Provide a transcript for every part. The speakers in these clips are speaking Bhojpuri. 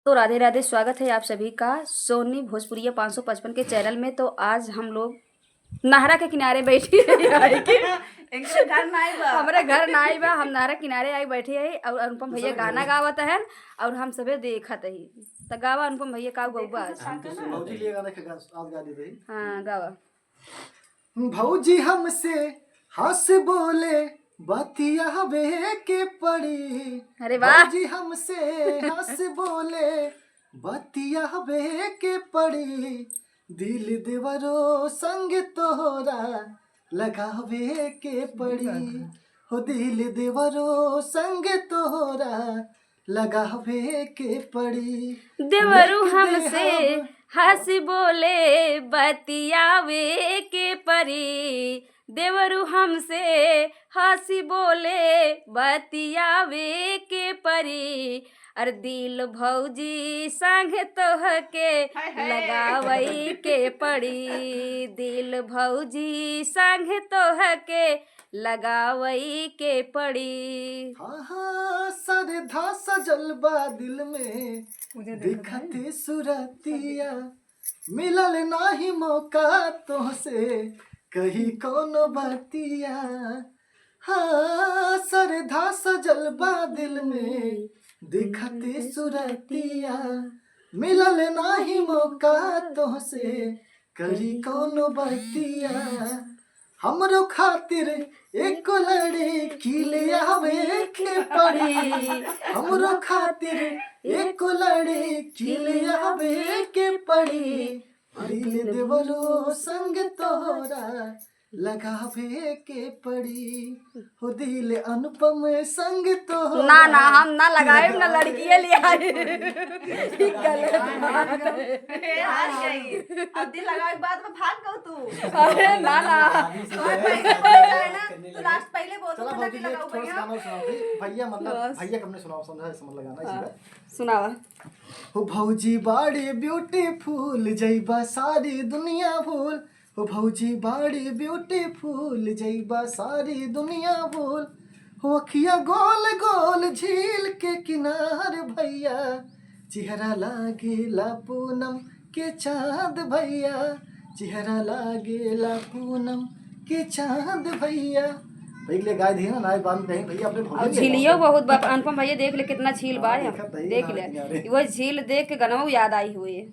तो राधे राधे, स्वागत है आप सभी का सोनी भोजपुरिया 555 के चैनल में। तो आज हम लोग नहरा के किनारे बैठी है इनके घर ना आई बा। हमारे घर ना आई बा, हम नहरा किनारे आई बैठे है और अनुपम भैया गाना गावत है और हम सबे देखत ही। तो गावा अनुपम भैया का गौबा। भौजी लिए गाना के आज गा दी रही। हाँ गावा। भौजी हमसे हंस बोले बतिया वे के पड़ी। अरे वाह। भौजी हमसे हंस बोले बतिया वे के पड़ी। दिल देवरो संग तोहरा लगावे के पड़ी। हो दिल देवरो संग तोहरा लगावे के पड़ी। देवरू हमसे हंस बोले बतियावे के परी। देवरू हमसे हंसी बोले बतियावे के परी। अर दिल भौजी संग तोहके लगावई के पड़ी। दिल भौजी संग तोहके लगावई के पड़ी। हाँ सरधा सजल बा दिल में दिखते सुरतिया। मिलल नाही मौका तोहसे कहीं कोनो बातिया। हाँ सरधा सजल बा दिल में दिखते सुरतिया। मिलल नाही मौका तोहसे कहीं कोनो बातिया। हमरो खातिर एक लड़की ले आवे के पड़ी। हमरो खातिर एक लड़की ले आवे के पड़ी। दिल देवरो संग तोहरा लगावे के पड़ी। हो दिल अनुपम संग तोहरा। ना ना हम ना लगाए ना लड़किए ले आए। गलत बात है। हार गई। अब दिल लगाए के बाद में भाग गओ तू। अरे ना ना और पहले बोल जाए ना तो लास्ट पहले बोल चला दो भौजी दिल एक लगाओ थोड़ा भैया। गाना सुनाओ भी। भैया मतलब भैया कब ने सुनाओ समझा समझ लगाना इसी का। सुनावा। हो भौजी बाड़ी ब्यूटीफुल जइबा सारी दुनिया भूल। हो भौजी बाड़ी ब्यूटीफुल जइबा सारी दुनिया भूल। हो अखिया गोल गोल झील के किनार भैया। चेहरा लागेला पूनम के चाँद भैया। चेहरा लागेला पूनम के चाँद भैया। भैया के लिए गाय दी ना नाय बांध कहीं भैया अपने और भौजी झीलियो बहुत बा। अनुपम भैया देख ले कितना झील बा। हाँ, देखा तही देख नहर ले किनारे। वो झील देख के गनवा याद आई हुई है।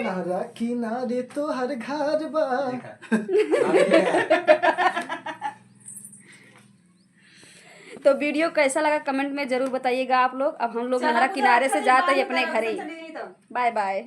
नहरा किनारे तो हर घर बा। तो वीडियो कैसा लगा कमेंट में जरूर बताइएगा आप लोग। अब हम लोग नहरा किनारे से जाते हैं अपने घरे। Bye by.